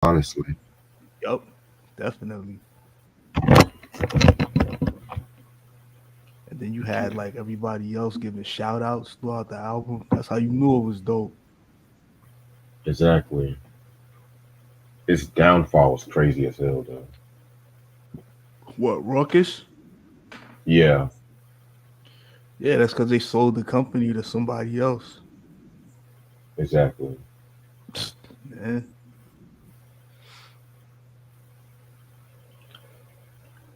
honestly. Yup, definitely. And then you had like everybody else giving shout outs throughout the album. That's how you knew it was dope. Exactly. His downfall was crazy as hell, though. What, Ruckus? Yeah, Yeah, that's because they sold the company to somebody else. exactly. Man,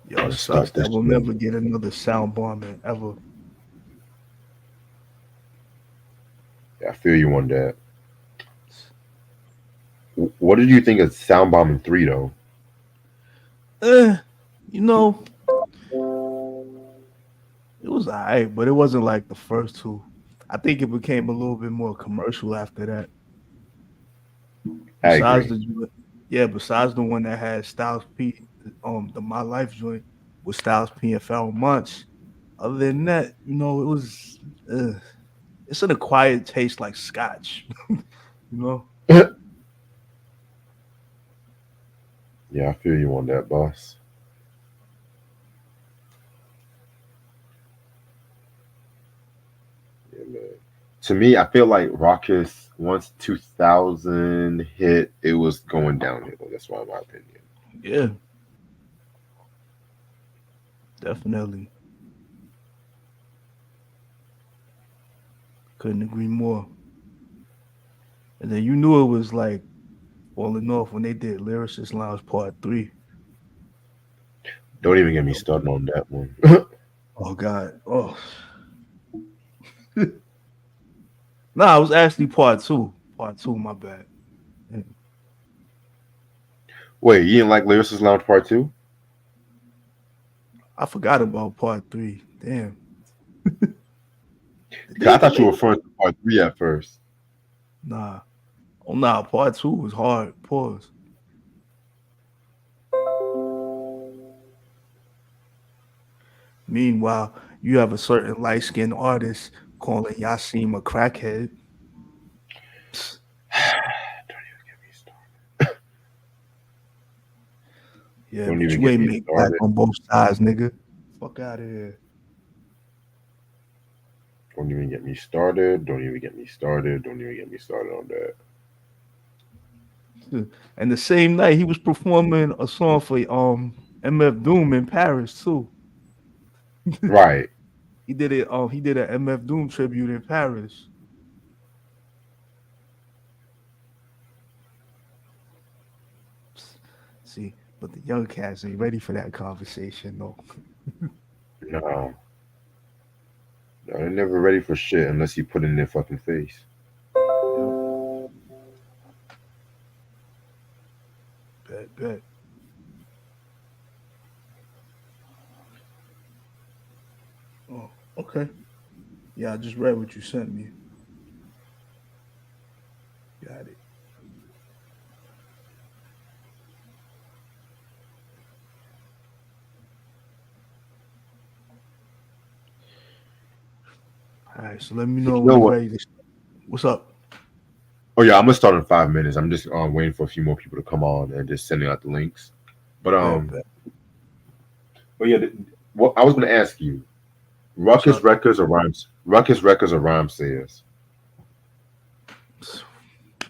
yo, it Let's sucks start that this we'll shit. never get another sound bombing ever. Yeah, I feel you on that. What did you think of Soundbombing 3, though? Eh, you know, it was alright, but it wasn't like the first two. I think it became a little bit more commercial after that. I Besides agree. the yeah, besides the one that had Styles P, the My Life joint with Styles P and Pharrell Monch. Other than that, it was it's an acquired taste like scotch. you know, Yeah, I feel you on that, boss. Yeah, man. To me, I feel like Raucous, once 2000 hit, it was going downhill. That's why, in my opinion. yeah, definitely couldn't agree more. And then you knew it was like falling off when they did Lyricist Lounge Part Three. Don't even get me started on that one. Oh God, oh no, it was actually Part Two. Part Two, my bad. Wait, you didn't like Lyricist Lounge Part 2? I forgot about Part Three. Damn, did they Because I even thought you make were referring to Part 3 at first. Nah. Oh nah, part two was hard. Pause. Meanwhile, you have a certain light skinned artist calling Yasim a crackhead. Psst. Yeah, Don't but even you get ain't me make black started. on both sides, nigga. Fuck out of here. Don't even get me started. Don't even get me started. Don't even get me started on that. And the same night he was performing a song for MF Doom in Paris too. Right. He did an MF Doom tribute in Paris. Psst. See, but the young cats ain't ready for that conversation though. No. No, they're never ready for shit unless you put it in their fucking face. Yep, bet. Oh, okay. Yeah, I just read what you sent me. Got it. All right, so let me know You when know you're what? ready to. What's up? Oh yeah, I'm gonna start in 5 minutes. I'm just waiting for a few more people to come on and just sending out the links. But Bet. but yeah, what I was gonna ask you, What's Ruckus up? Records or Rhymes? Ruckus Records or Rhyme says.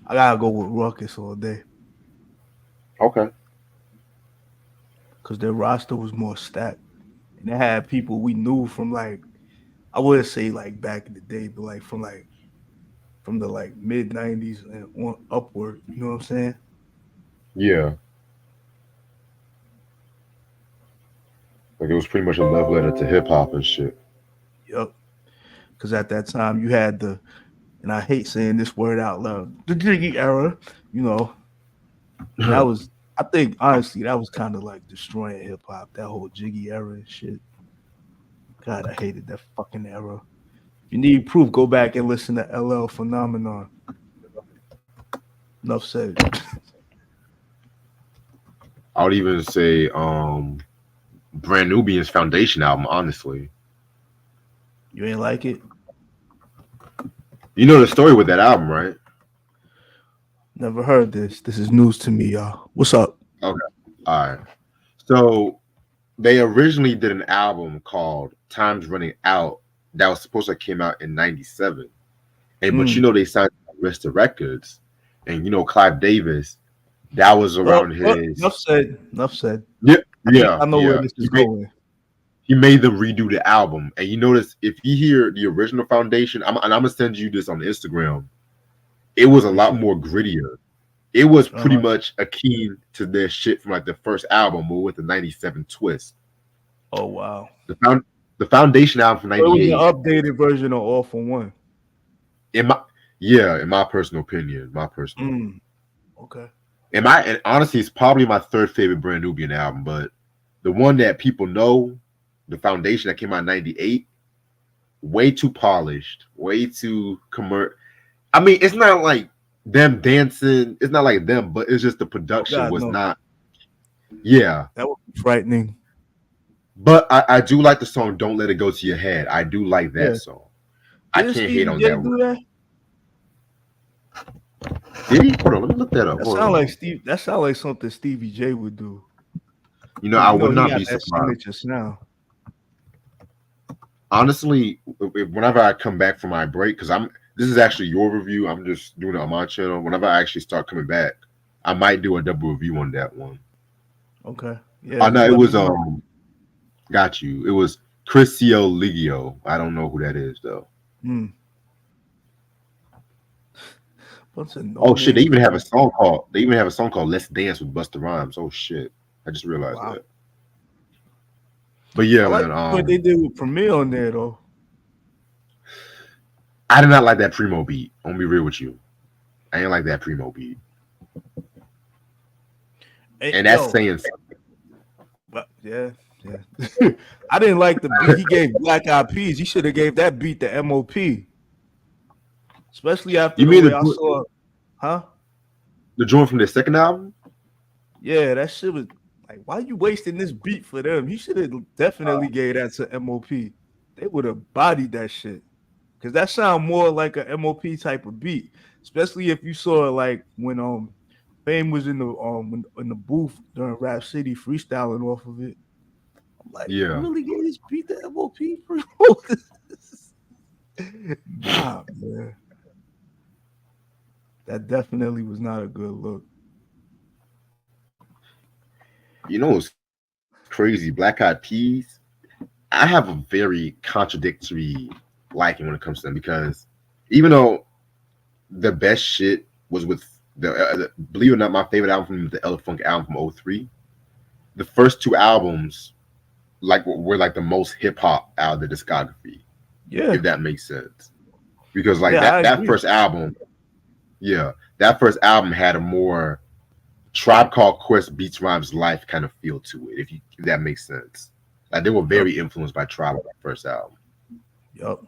I gotta go with Ruckus all day Okay. because their roster was more stacked, and they had people we knew from like I wouldn't say like back in the day, but like from the like mid '90s and on upward. You know what I'm saying? Yeah. Like it was pretty much a love letter to hip hop and shit. Yup. Because at that time you had and I hate saying this word out loud, the Jiggy era. You know, and that was I think honestly that was kind of like destroying hip hop. That whole Jiggy era and shit. God, I hated that fucking era. If you need proof, go back and listen to LL Phenomenon. Enough said. I would even say Brand Nubian's Foundation album, honestly. You ain't like it? You know the story with that album, right? Never heard this. This is news to me, y'all. What's up? Okay. All right. So they originally did an album called Time's Running Out that was supposed to came out in '97. And but they signed Arista Records. And Clive Davis, that was Well, around his enough said. Enough said. Yeah, I know where this is going. He made them redo the album. And you notice if you hear the original Foundation, I'm gonna send you this on Instagram. It was a lot more grittier. It was pretty much akin to their shit from like the first album, but with the '97 twist. Oh wow! The Foundation album from '98. It was an updated version of All for One. In my personal opinion, Okay. And honestly, it's probably my third favorite Brand Nubian album, but the one that people know, the Foundation that came out in '98, way too polished, way too commercial. I mean, it's not like them dancing. It's not like them, but it's just the production was not. Yeah, that would be frightening. But I do like the song "Don't Let It Go to Your Head." I do like that song. I can't hate on that one. Did he? Hold on, let me look that up. That sound like something Stevie J would do. I would not be surprised. Now. Honestly, whenever I come back from my break, because this is actually your review. I'm just doing it on my channel. Whenever I actually start coming back, I might do a double review on that one. Okay. Yeah. No, it was got you. It was Crisio Ligio. I don't know who that is though. Oh shit! They even have a song called "Let's Dance" with Busta Rhymes. Oh shit! I just realized that. But yeah, man. What they did with Premier on there though. I did not like that Primo beat. I'm gonna be real with you. I ain't like that Primo beat. And that's saying something. Well, yeah. I didn't like the beat he gave Black Eyed Peas. He should have gave that beat to MOP. Especially after the way I saw, the joint from the second album? Yeah, that shit was like, why are you wasting this beat for them? He should have definitely gave that to MOP. They would have bodied that shit. Because that sound more like a MOP type of beat. Especially if you saw like when Fame was in the booth during Rap City freestyling off of it. I'm like, you really gave this beat to MOP for Nah, man. That definitely was not a good look. It's crazy. Black Eyed Peas, I have a very contradictory liking when it comes to them because even though the best shit was with believe it or not, my favorite album from the Elephant album from '03, the first two albums were like the most hip hop out of the discography. Yeah, if that makes sense. Because that first album. Yeah, that first album had a more Tribe Called Quest Beats Rhymes Life kind of feel to it, if that makes sense. Like they were very influenced by Tribe on that first album. Yup.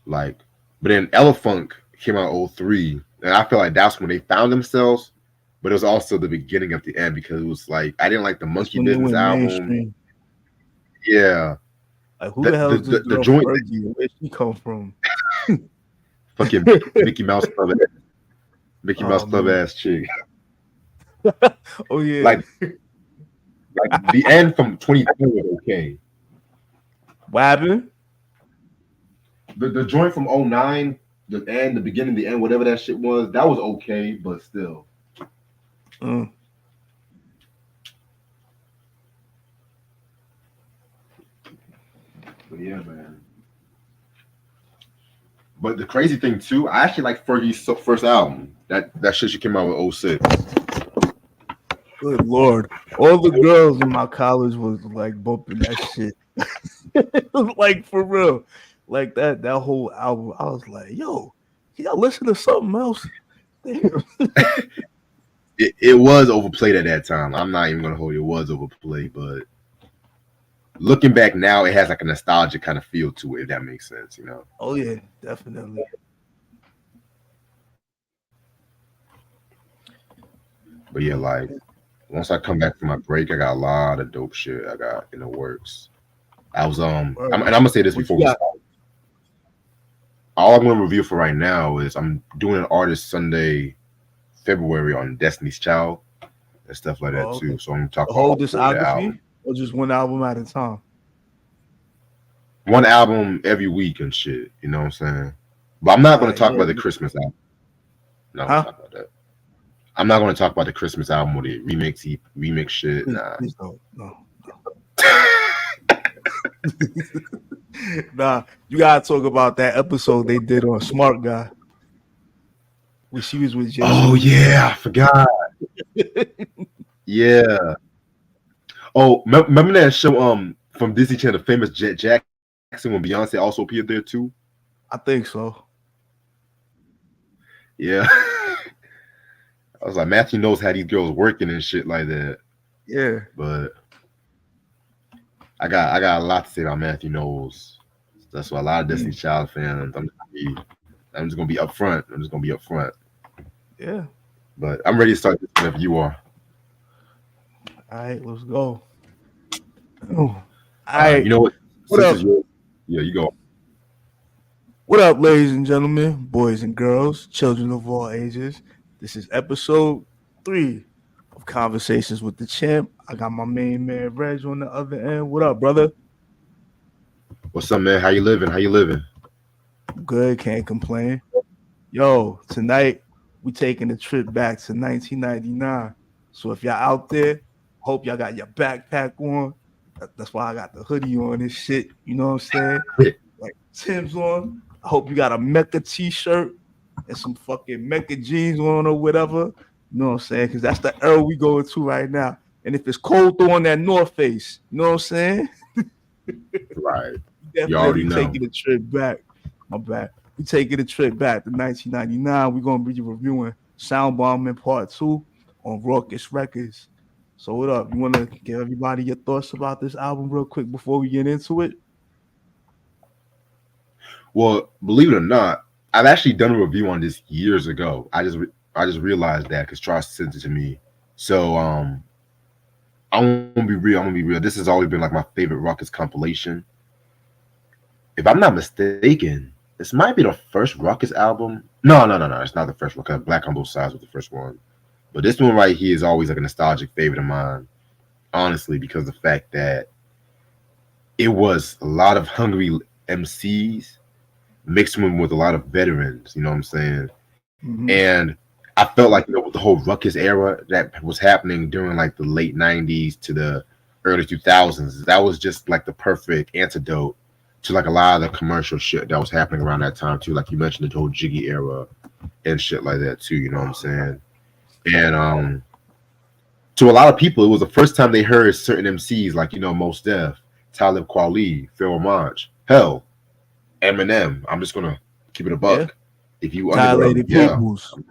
But then Elephunk came out in '03, and I feel like that's when they found themselves, but it was also the beginning of the end because it was like I didn't like the Monkey Business album. Mainstream. Yeah. Like who the hell is this girl joint? Where'd she come from? Fucking Mickey Mouse club ass chick. Oh yeah. Like the end from 22 was okay. What happened? The joint from 09, the end, the beginning, the end, whatever that shit was, that was okay, but still. But yeah, man. But the crazy thing too, I actually like Fergie's first album. That shit she came out with 06. Good Lord. All the girls in my college was like bumping that shit. Like for real. Like that whole album. I was like, yo, can y'all listen to something else? Damn. It was overplayed at that time. I'm not even gonna hold you. It was overplayed, but looking back now, it has like a nostalgic kind of feel to it, if that makes sense, Oh yeah, definitely. But yeah, like once I come back from my break, I got a lot of dope shit I got in the works. I was and I'm gonna say this before we start. all I'm gonna review for right now is I'm doing an artist Sunday, February on Destiny's Child and stuff like that Oh, okay. too. So I'm gonna talk The about whole all four of their discography albums. or just one album at a time? One album every week and shit. You know what I'm saying? But I'm not All gonna right, talk yeah. about the Christmas album. I'm not gonna Huh? talk about that. I'm not gonna talk about the Christmas album or the remix shit. Please, Nah. please don't. No, no. Nah, you gotta talk about that episode they did on Smart Guy when she was with Oh Jason Lee. yeah, I forgot. Yeah. Oh, remember that show from Disney Channel, famous Jet Jackson, when Beyonce also appeared there too? I think so. Yeah. I was like, Matthew knows how these girls working and shit like that. Yeah. But I got a lot to say about Matthew Knowles. That's why a lot of Destiny Mm, Child fans. I'm just gonna be upfront. I'm just gonna be upfront. yeah. But I'm ready to start this whenever you are. All right, let's go. Oh. All You right. know what? What Since it's up? yours, yeah, you go. What up, ladies and gentlemen, boys and girls, children of all ages? This is episode 3 of Conversations with the Champ. I got my main man Reg on the other end. What up, brother? What's up, man? How you living? How you living? Good, can't complain. Yo, tonight we taking a trip back to 1999. So if y'all out there, hope y'all got your backpack on. That's why I got the hoodie on and shit. You know what I'm saying? Like Tim's on. I hope you got a Mecca t-shirt and some fucking Mecca jeans on or whatever. You know what I'm saying? Because that's the era we going to right now. And if it's cold, throw on that North Face. You know what I'm saying? Right. You already Definitely know. taking a trip back. My bad. We taking a trip back to 1999. We're gonna be reviewing Soundbombing Part 2 on Raucous Records. So what up? You wanna give everybody your thoughts about this album real quick before we get into it? Well, believe it or not, I've actually done a review on this years ago. I just realized that because Charles sent it to me. So I'm gonna be real. I'm gonna be real. This has always been like my favorite Ruckus compilation. If I'm not mistaken, this might be the first Ruckus album. No. It's not the first one because Black on Both Sides was the first one. But this one right here is always like a nostalgic favorite of mine. Honestly, because of the fact that it was a lot of hungry MCs mixed with a lot of veterans. You know what I'm saying? Mm-hmm. And I felt like with the whole ruckus era that was happening during like the late '90s to the early 2000s, that was just like the perfect antidote to like a lot of the commercial shit that was happening around that time too. Like you mentioned, the whole Jiggy era and shit like that too. You know what I'm saying? And to a lot of people, it was the first time they heard certain MCs like Mos Def, Talib Kweli, Phil Monch, hell, Eminem. I'm just gonna keep it a Yeah. buck. If you underground, Dilated yeah, Peoples. You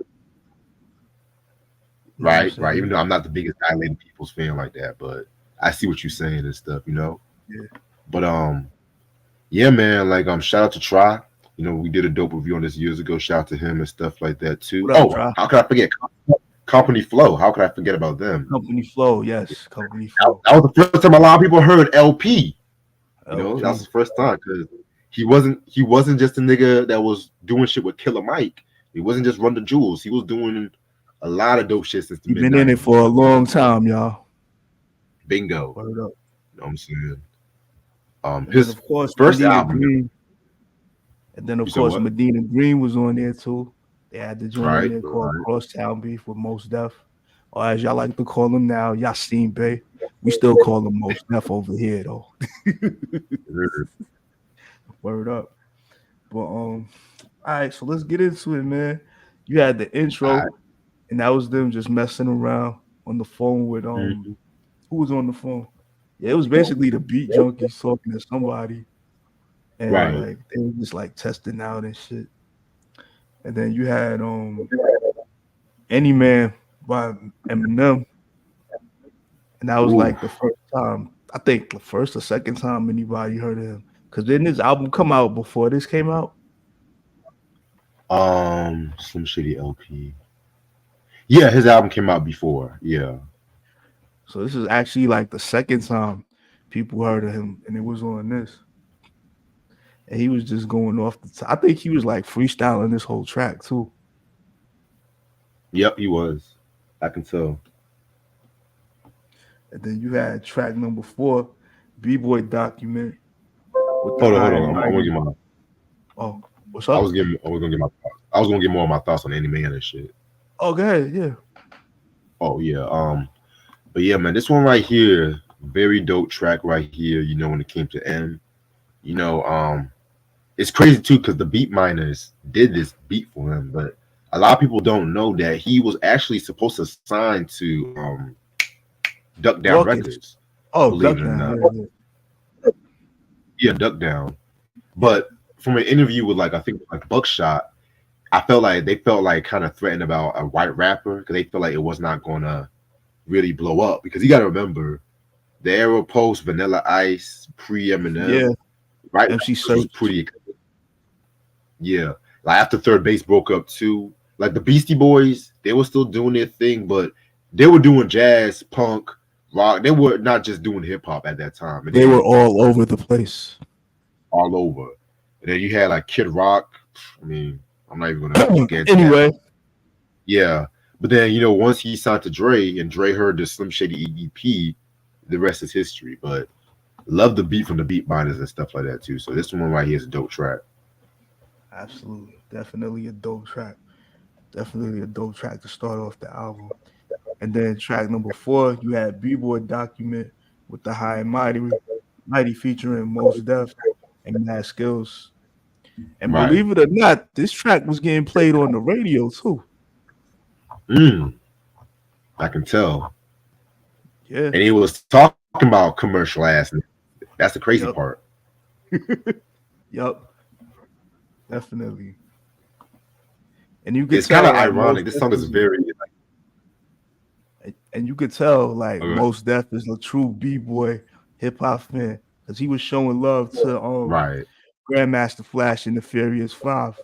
know what I'm right. Even saying? though I'm not the biggest Dilated Peoples fan like that, but I see what you're saying and stuff. Yeah. But yeah, man. Like shout out to Try. We did a dope review on this years ago. Shout out to him and stuff like that too. What up, Oh, Try? how could I forget Company Flow? How could I forget about them? Company Flow, yes. Company That, Flow. that was the first time a lot of people heard LP. That was LP. the first time because he wasn't just a nigga that was doing shit with Killer Mike. He wasn't just Run the Jewels. He was doing a lot of dope shit since the He mid been in it '90s. for a long time, y'all. Bingo. Word up. You know what I'm saying? And then His of course first Medina album. Green. And then, of You said course, what? Medina Green was on there too. They had the joint on Right, there called right. Crosstown Beef with Most Def, or as y'all like to call him now, Yasin Bey. We still call him Most Def over here, though. Word up. But all right, so let's get into it, man. You had the I, intro, and that was them just messing around on the phone with who was on the phone? Yeah, it was basically the beat junkies talking to somebody, and right. like they were just like testing out and shit. And then you had Any Man by Eminem, and that was Ooh. like the first time I think the first or second time anybody heard of him. Cause didn't his album come out before this came out? Slim Shady LP. Yeah, his album came out before. Yeah. So this is actually like the second time people heard of him, and it was on this. and he was just going off the top. I think he was like freestyling this whole track too. Yep, he was. I can tell. And then you had track number 4, B-Boy Document with the Hold high on. and I'm gonna mighty. get my. Oh, what's up? I was gonna get my. I was gonna get more of my thoughts on anime and shit. Oh, go ahead. Yeah. Oh yeah. But yeah, man, this one right here, very dope track right here. You know, when it came to M, you know, it's crazy too because the beat miners did this beat for him, but a lot of people don't know that he was actually supposed to sign to Duck Down Rockets. Records. Oh, Believe Duck it or Down. not, Yeah, yeah, Duck Down. yeah. But from an interview with like I think like Buckshot, I felt like they felt like kind of threatened about a white rapper because they felt like it was not gonna really blow up because you got to remember the era post Vanilla Ice, pre Yeah. Eminem, right? MC This was Search. pretty, yeah. Like after Third Base broke up too, like the Beastie Boys, they were still doing their thing, but they were doing jazz, punk, rock. They were not just doing hip hop at that time, and They were then all over the place. all over. And then you had like Kid Rock. I mean, I'm not even gonna get into that. Anyway, Yeah, but then once he signed to Dre and Dre heard the Slim Shady EP, the rest is history. But love the beat from the beat miners and stuff like that too. So this one right here is a dope track. absolutely. Definitely a dope track. Definitely a dope track to start off the album. And then track number 4, you had B-Boy Document with the high and mighty featuring Most Def and Mad Skills. And Right. believe it or not, this track was getting played on the radio too. Mm, I can tell. Yeah. And he was talking about commercial ass. That's the crazy Yep. part. Yep. Definitely. And you could It's kind tell of like ironic. This song is very and you could tell like okay. Most Def is a true B-boy hip hop fan because he was showing love to Right. Grandmaster Flash in the Furious 5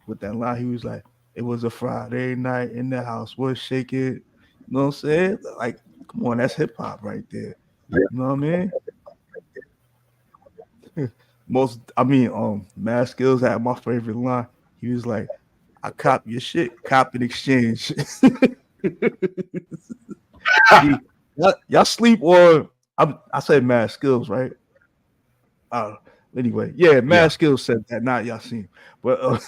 with that line. He was like, "It was a Friday night in the house, was shaking." You know what I'm saying? Like, come on, that's hip hop right there. Yeah. You know what I mean? Mad Skills had my favorite line. He was like, "I cop your shit, cop in exchange." See, y'all sleep on. I said Mad Skills, right? Uh, anyway, yeah, Yeah. Mad Skills said that, not Yasin. But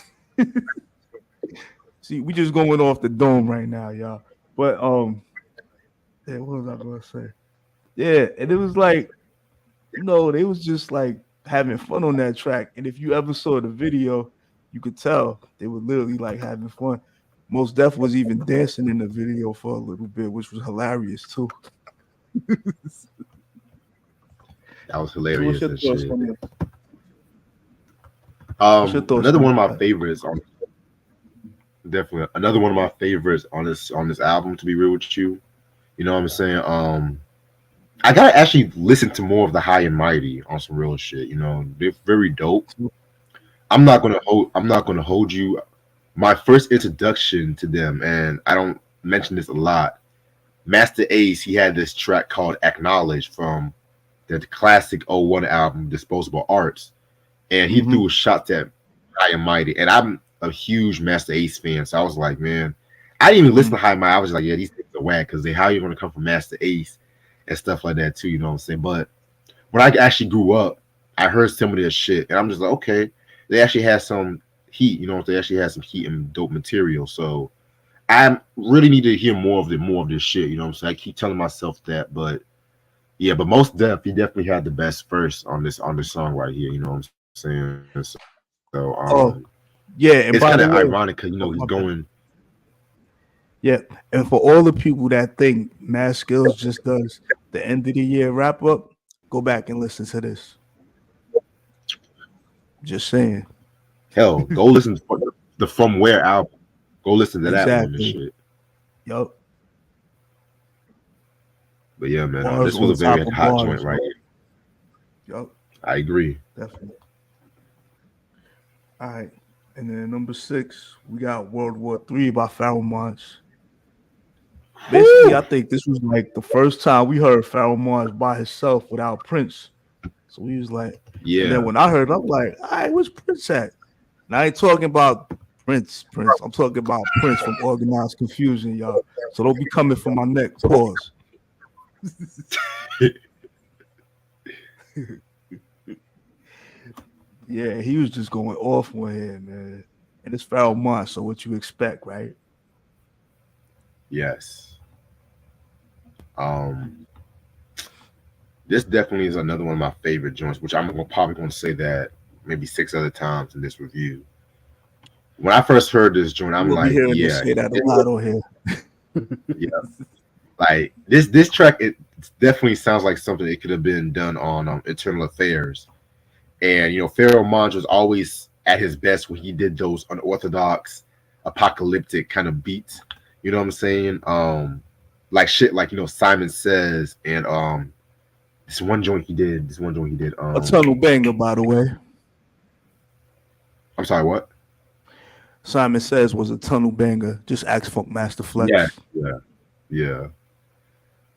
see, we just going off the dome right now, y'all. But yeah, what was I gonna say? Yeah, and it was like, they was just like having fun on that track. And if you ever saw the video, you could tell they were literally like having fun. Most Def was even dancing in the video for a little bit, which was hilarious too. That was So what's hilarious your and thoughts shit. on this? What's your thoughts Another on one of this my track? favorites on definitely another one of my favorites on this album. To be real with you, you know what I'm saying. I gotta actually listen to more of the High and Mighty on some real shit. They're very dope. I'm not gonna hold you. My first introduction to them, and I don't mention this a lot. Master Ace, he had this track called "Acknowledge" from the classic '01 album Disposable Arts, and he Mm-hmm. threw shots at High and Mighty. And I'm a huge Master Ace fan, so I was like, man, I didn't even listen to High and Mighty. I was like, yeah, these things are whack because how you gonna come from Master Ace and stuff like that too? You know what I'm saying? But when I actually grew up, I heard some of their shit, and I'm just like, okay, they actually had some heat. They actually had some heat and dope material. So I really need to hear more of this shit. You know what I'm saying? I keep telling myself that, but yeah, but most he definitely had the best verse on this song right here. You know what I'm saying? So Oh, it's yeah. kind of And by the ironic way, because he's oh, my bad. going Yeah, and for all the people that think Mad Skills just does the end of the year wrap up, go back and listen to this. Just saying. hell. Go listen to the From Where album. Go listen to that one and Exactly. shit. Yup. But yeah, man, Bars this was on a very top of hot joint bars. right here. Yup. I agree. Definitely. All right. And then number 6, we got World War III by Pharoah Monch. Basically, Woo! I think this was like the first time we heard Pharoah Monch by himself without Prince. So we was like, and Yeah. then when I heard, I'm like, all right, where's Prince at? And I ain't talking about Prince. I'm talking about Prince from Organized Confusion, y'all. So don't be coming for my neck. Pause. Yeah, he was just going off on him, man. And it's foul month, so what you expect, right? Yes. This definitely is another one of my favorite joints, which probably going to say that maybe 6 other times in this review. When I first heard this joint, You I'm will be like, hearing us yeah, say that a lot on here. yeah. Like this track, it definitely sounds like something it could have been done on Internal Affairs. And Pharaoh Monch was always at his best when he did those unorthodox, apocalyptic kind of beats. You know what I'm saying? Like shit, like Simon Says, and this one joint he did. A tunnel banger, by the way. I'm sorry, what? Simon Says was a tunnel banger. Just ask Funk Master Yeah, Flex. yeah.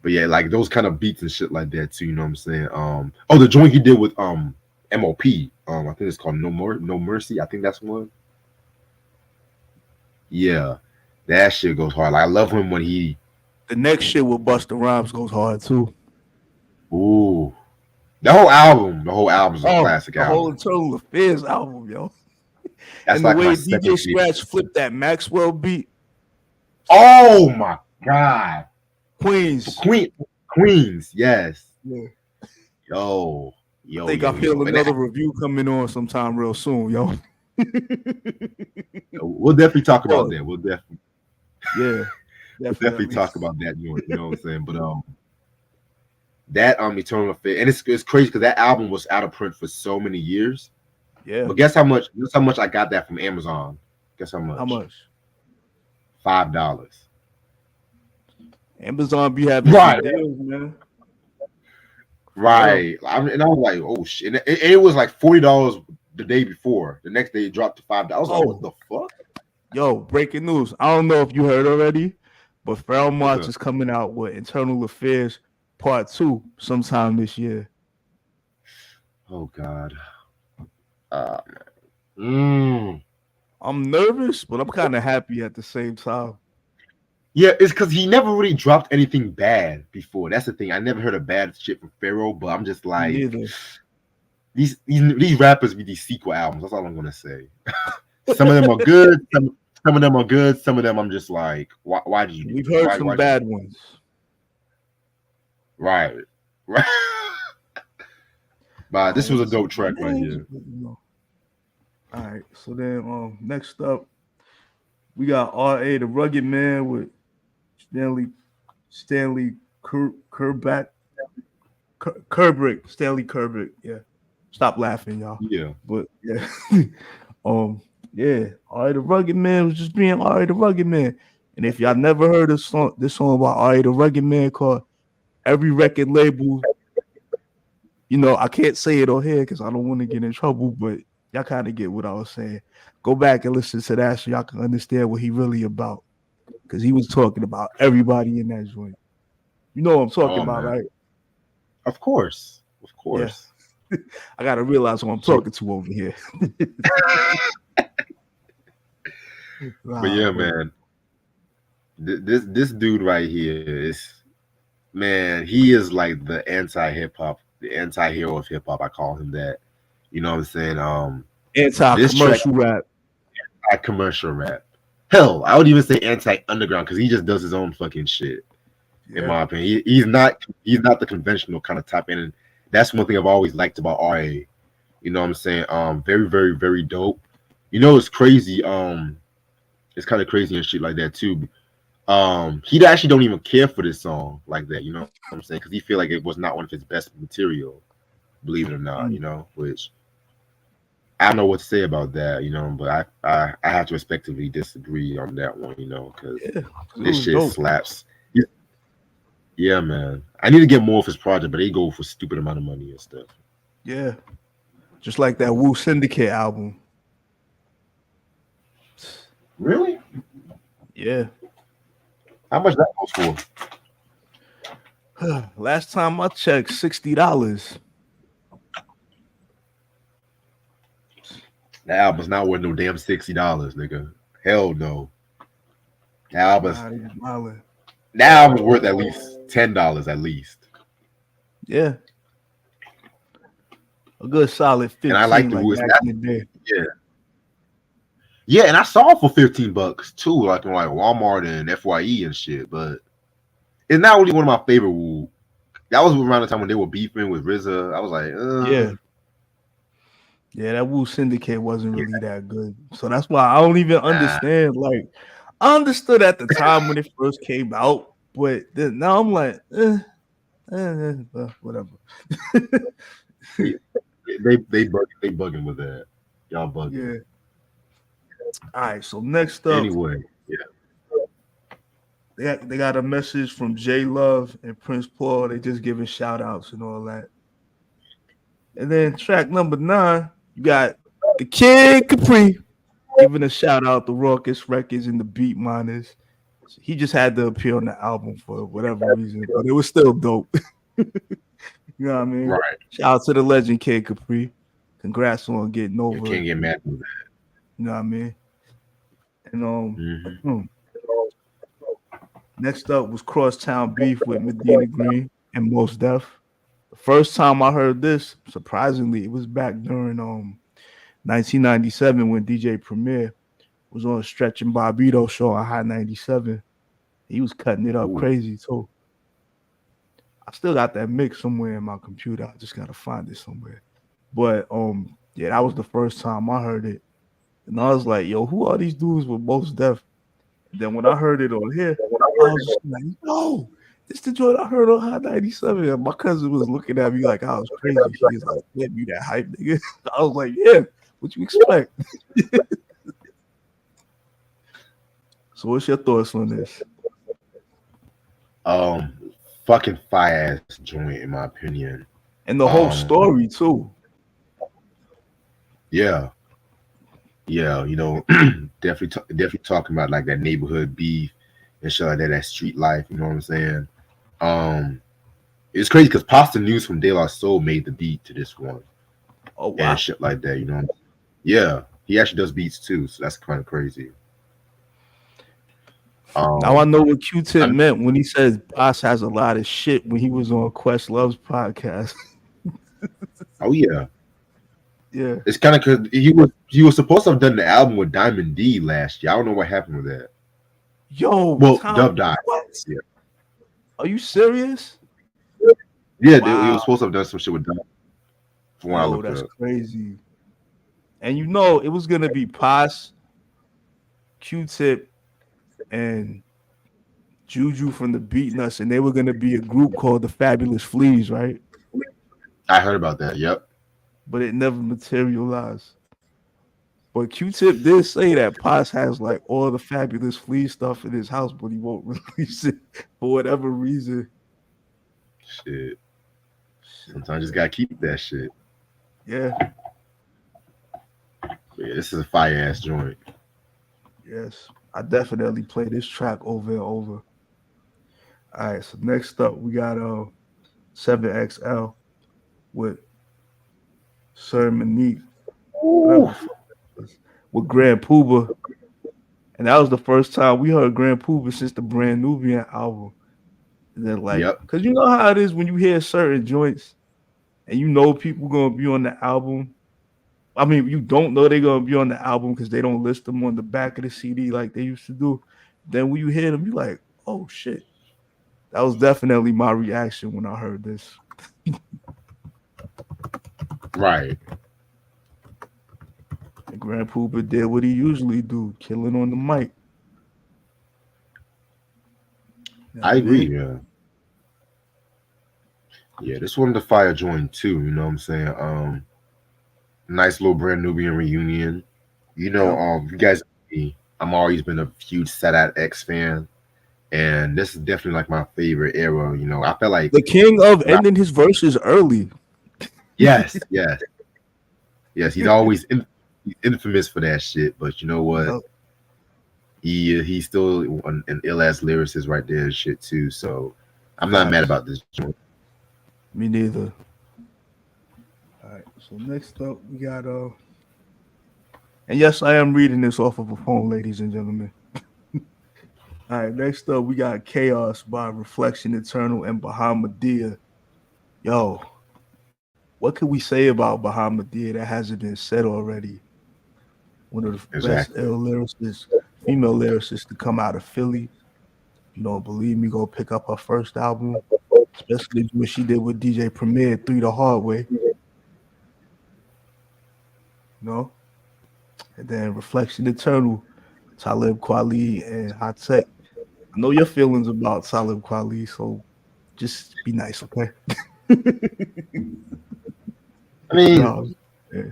But yeah, like those kind of beats and shit like that too. You know what I'm saying? Oh, the joint he did with MOP. I think it's called No Mercy. I think that's one. Yeah, that shit goes hard. Like, I love him when he. The next shit with Busta Rhymes goes hard too. Ooh, the whole album's a classic the whole album. Internal Affairs album, yo. That's And like the my way second DJ favorite. Scratch flipped that Maxwell beat. Oh my god, Queens. Queens, yes. Yeah. Yo, I think I feel and another review coming on sometime real soon, yo. we'll definitely talk about Oh, that. We'll definitely. yeah, Definitely definitely. talk about that. You know what I'm saying? But that Eternal Affair, and it's crazy because that album was out of print for so many years. Yeah. But guess how much? Guess how much I got that from Amazon? Guess how much? How much? $5. Amazon be having Right. some deals, man. Right. And I was like, oh shit! And it was like $40 the day before. The next day it dropped to $5. I was like, what the fuck? Yo, breaking news. I don't know if you heard already, but Pharrell What's Monch up? is coming out with Internal Affairs Part 2 sometime this year. Oh God. I'm nervous, but I'm kind of happy at the same time. Yeah, it's because he never really dropped anything bad before. That's the thing. I never heard of bad shit from Pharaoh, but I'm just like, Neither. these rappers with these sequel albums. That's all I'm gonna say. Some of them are good. Some of them are good. Some of them I'm just like, why did you do? We've heard why, some why bad ones. Right. But this was a dope track right here. All right. So then next up, we got R.A. the Rugged Man with Stanley Kubrick. Stanley Kubrick. Yeah. Stop laughing, y'all. Yeah. But yeah. Yeah. R.A. the Rugged Man was just being R.A. the Rugged Man. And if y'all never heard this song about R.A. the Rugged Man called Every Record Label, I can't say it on here because I don't want to get in trouble, but y'all kind of get what I was saying. Go back and listen to that so y'all can understand what he really about. Because he was talking about everybody in that joint. You know what I'm talking about, man. right? Of course. Yeah. I got to realize who I'm talking to over here. But yeah, man. This dude right here is, man, he is like the anti-hip hop, the anti-hero of hip hop. I call him that. You know what I'm saying? Anti-commercial rap. Anti-commercial rap. Hell, I would even say anti-underground because he just does his own fucking shit. Yeah. In my opinion, he's not the conventional kind of type, and that's one thing I've always liked about RA. You know what I'm saying? Very, very, very dope. It's crazy. It's kind of crazy and shit like that too. He actually don't even care for this song like that. You know what I'm saying? Because he feel like it was not one of his best material. Believe it or not, which I don't know what to say about that, but I have to respectively disagree on that one, because this shit dope. Slaps. Yeah, man. I need to get more of his project, but they go for stupid amount of money and stuff. Yeah. Just like that Wu Syndicate album. Really? Yeah. How much that goes for? Last time I checked, $60. That album's not worth no damn $60, nigga. Hell no. That album's Nah, they be wildin'. that album's worth at least $10 at least. Yeah, a good solid And I like 15 the like Woods. back in the day. Yeah. Yeah, and I saw it for $15 too, like in like Walmart and FYE and shit. But it's not really one of my favorite Wu. That was around the time when they were beefing with RZA. I was like, Yeah, yeah, that Wu Syndicate wasn't really that good. So that's why I don't even nah. understand. Like, I understood at the time when it first came out, but then now I'm like, whatever. They they bugging with that. Y'all bugging. Yeah. All right. So next up, Anyway, yeah. they got a message from J Love and Prince Paul. They just giving shout outs and all that. And then track number 9, you got the Kid Capri giving a shout out to Raucous Records and the Beat Miners. He just had to appear on the album for whatever reason, but it was still dope. You know what I mean? Right. Shout out to the legend Kid Capri. Congrats on getting You over. can't get mad with that. You know what I mean? And Mm-hmm. next up was Crosstown Beef with Medina Green and Mos Def. The first time I heard this, surprisingly, it was back during 1997 when DJ Premier was on Stretch and Bobbito show on Hot 97. He was cutting it up Ooh. crazy too. I still got that mix somewhere in my computer. I just gotta find it somewhere. But yeah, that was the first time I heard it. And I was like, yo, who are these dudes with Mos Def? And then when I heard it on here, I was just like, no, this the joint I heard on Hot 97. And my cousin was looking at me like I was crazy. He was like, damn, you that hype nigga. I was like, yeah, what you expect? So what's your thoughts on this? Fucking fire ass joint in my opinion. And the whole story too. Yeah. Yeah, definitely talking about like that neighborhood beef and shit like that, that street life, you know what I'm saying? It's crazy because Pasta News from De La Soul made the beat to this one. Oh wow. And shit like that, you know. Yeah, he actually does beats too, so that's kind of crazy. Now I know what Q-Tip meant when he says Boss has a lot of shit when he was on Questlove's podcast. Oh yeah. Yeah. It's kind of because he was supposed to have done the album with Diamond D last year. I don't know what happened with that. Yo, Well, Tom, Dub died. what? Yeah. Are you serious? Yeah, Wow. he was supposed to have done some shit with Dub. From what I Yo, looked that's up. crazy. And you know, it was gonna be Pos, Q-Tip, and Juju from the Beat Nuts, and they were gonna be a group called the Fabulous Fleas, right? I heard about that. Yep. But it never materialized. But Q-Tip did say that Pos has like all the Fabulous Flea stuff in his house, but he won't release it for whatever reason. Shit. Sometimes you just gotta keep that shit. Yeah. Yeah, this is a fire ass joint. Yes. I definitely play this track over and over. All right, so next up we got 7XL with Sir Manique with Grand Pooba. And that was the first time we heard Grand Pooba since the Brand Nubian album. And then because you know how it is when you hear certain joints and you know people gonna be on the album. I mean, you don't know they're gonna be on the album because they don't list them on the back of the CD like they used to do. Then when you hear them, you're like, oh shit. That was definitely my reaction when I heard this. Right. And Grand Pooba did what he usually do, killing on the mic. I agree, yeah. Yeah, this one the fire joint too, you know what I'm saying? Nice little Brand Nubian reunion. You know, you guys, I'm always been a huge Sadat X fan. And this is definitely like my favorite era. You know, I felt like the king of ending his verses early. Yes. He's always infamous for that shit. But you know what? He's still an ill ass lyricist right there and shit too. So I'm not mad about this joint. Me neither. All right. So next up we got And yes, I am reading this off of a phone, ladies and gentlemen. All right, next up we got Chaos by Reflection Eternal and Bahamadia. Yo, what could we say about Bahamadia that hasn't been said already? One of the best Exactly. ill lyricists, female lyricists to come out of Philly. You don't believe me? Go pick up her first album, especially what she did with DJ Premier, Three the Hard Way. You know, and then Reflection Eternal, Talib Kweli and Hot Tech. I know your feelings about Talib Kweli, so just be nice, okay? I mean, No, yeah,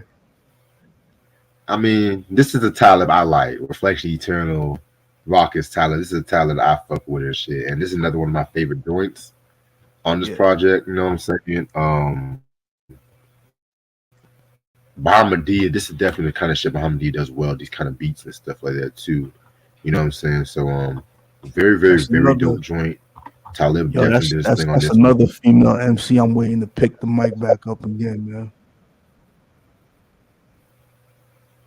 I mean, this is the Talib I like. Reflection Eternal, Raucous Talib. This is a Talib I fuck with and shit. And this is another one of my favorite joints on this yeah, project. You know what I'm saying? Bahamadia, this is definitely the kind of shit Bahamadia does well. These kind of beats and stuff like that too. You know what I'm saying? So very, very, that's very another. dope joint. Talib Yo, definitely that's did his that's thing on that's this one. another female MC. I'm waiting to pick the mic back up again, man.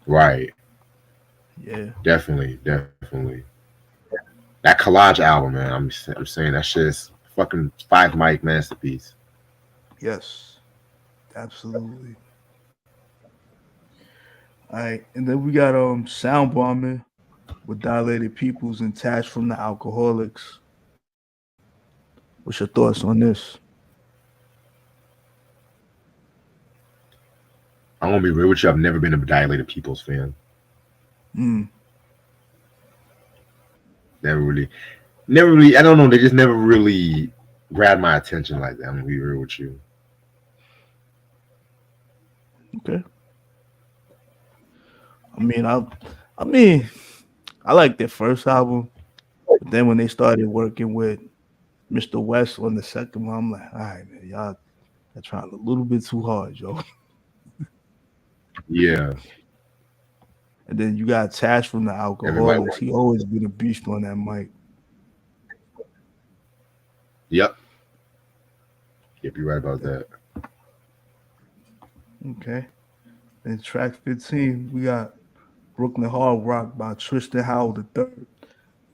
Right. Yeah, Definitely. That collage album, man. I'm saying that shit is fucking five mic masterpiece. yes, absolutely. All right, and then we got sound bombing with dilated peoples and Tash from the Alcoholics. What's your thoughts on this? I'm gonna be real with you. I've never been a Dilated Peoples fan. Mm, Never really. I don't know. They just never really grabbed my attention like that. I'm gonna be real with you. okay. I mean, I mean, I like their first album, but then when they started working with Mr. West on the second one, I'm like, all right, man, y'all are trying a little bit too hard, yo. Yeah, And then you got Tash from the everybody Alcoholics. wants. He always been a beast on that mic. Yep, yep. You're right about that. Okay. And track 15, we got Brooklyn Hard Rock by Tristan Howell III.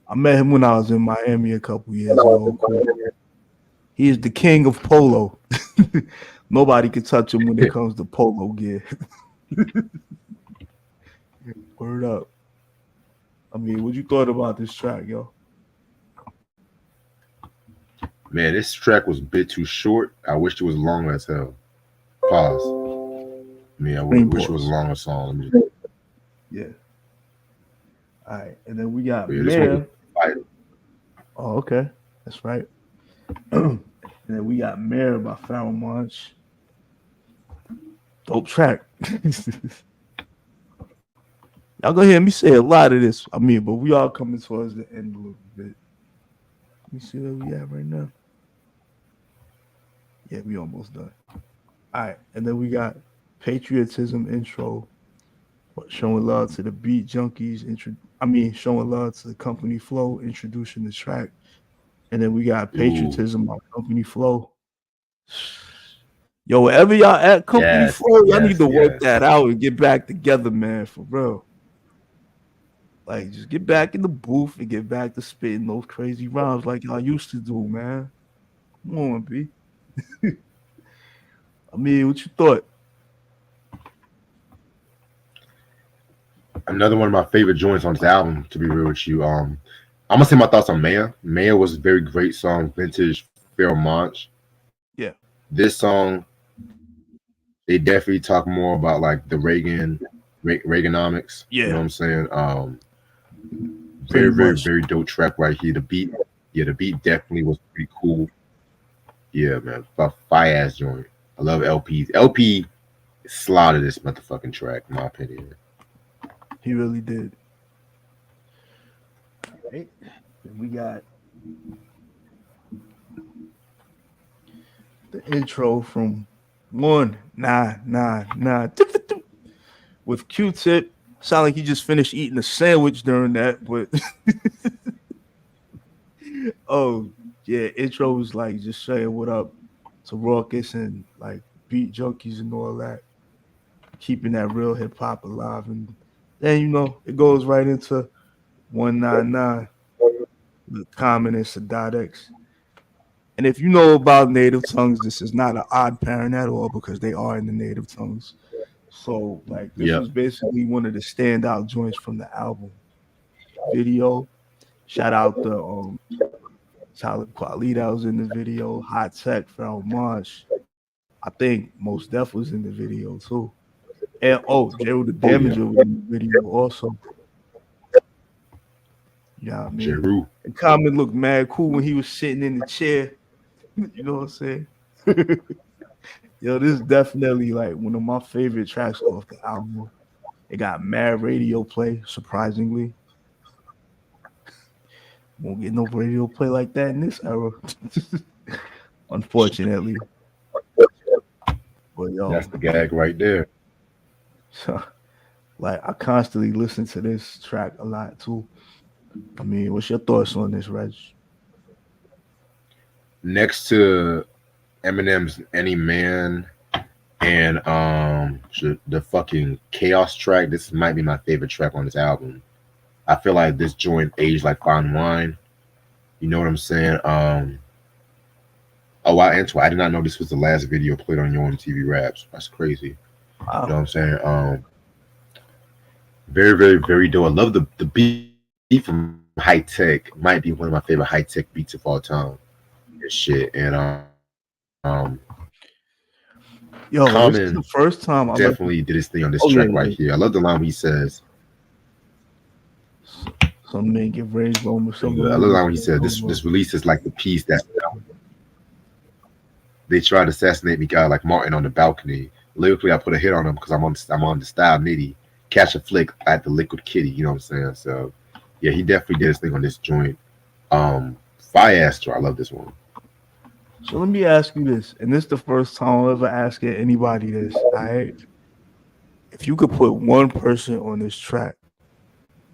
I met him when I was in Miami a couple years ago. Cool. He is the king of polo. Nobody can touch him when it comes to polo gear. Word up. I mean, what you thought about this track, yo? Man, this track was a bit too short. I wished it was longer as hell. Pause. I mean, Green wish it was a pause. longer song. Let me just, Yeah. All right. And then we got but yeah, this one was Mayor. fire. Oh, okay. That's right. And then we got Mayor by Pharoah Monch. Dope track. Y'all go hear me say a lot of this. I mean, but we are coming towards the end a little bit. Let me see where we at right now. Yeah, we almost done. All right. And then we got Patriotism intro, showing love to the beat junkies. Showing love to the company flow, introducing the track. And then we got Ooh, Patriotism by Company Flow. Yo, wherever y'all at Company yes, Flow, y'all need yes, to work yes. that out and get back together, man, for real. Like, just get back in the booth and get back to spitting those crazy rhymes like y'all used to do, man. Come on, B. I mean, what you thought? Another one of my favorite joints on this album. To be real with you, I'm gonna say my thoughts on Maya. Maya was a very great song, vintage Pharaoh Monch. Yeah. This song, they definitely talk more about like the Reaganomics. You know Yeah, what I'm saying? pretty Very, much. very dope track right here. The beat, yeah, the beat definitely was pretty cool. Yeah, man, fire ass joint. I love LPs. LP slaughtered this motherfucking track, in my opinion. He really did. Right. Then we got the intro from 199 with Q-Tip. Sound like he just finished eating a sandwich during that, but oh yeah, intro was like just saying what up to Raucous and like beat junkies and all that, keeping that real hip hop alive Then it goes right into 199, the Common and Sadat X. And if you know about native tongues, this is not an odd pairing at all because they are in the native tongues. So like this Yep. was basically one of the standout joints from the album. Video. Shout out to Talib Kweli that was in the video, Hot Tech, Pharrell Monch. I think Most Def was in the video too. And Jero the Oh yeah. Damager was in the video also. Yeah, I mean. Jeru. And Common looked mad cool when he was sitting in the chair. You know what I'm saying? Yo, this is definitely like one of my favorite tracks off the album. It got mad radio play, surprisingly. Won't get no radio play like that in this era. Unfortunately. But That's yo, the gag right there. so, like I constantly listen to this track a lot too. I mean, what's your thoughts on this, Reg? Next to Eminem's Any Man and the fucking Chaos track, this might be my favorite track on this album. I feel like this joint aged like fine wine. You know what I'm saying? Oh, I did not know this was the last video played on your MTV Raps. That's crazy. You know what Wow. I'm saying? Very, very, very dope. I love the beat from High Tech. Might be one of my favorite High Tech beats of all time. And shit. And Yo, this is Common the first time I like. definitely did his thing on this Oh yeah, track right yeah. here. I love the line where he says, Some men get range moments, I some love women the get line when he said, no this release is like the piece that they tried to assassinate me, guy like Martin on the balcony. Lyrically, I put a hit on him because I'm on the style nitty. Catch a flick at the liquid kitty. You know what I'm saying? So yeah, he definitely did his thing on this joint. Fire Astro, I love this one. So let me ask you this, and this is the first time I'll ever ask anybody this. All right, if you could put one person on this track,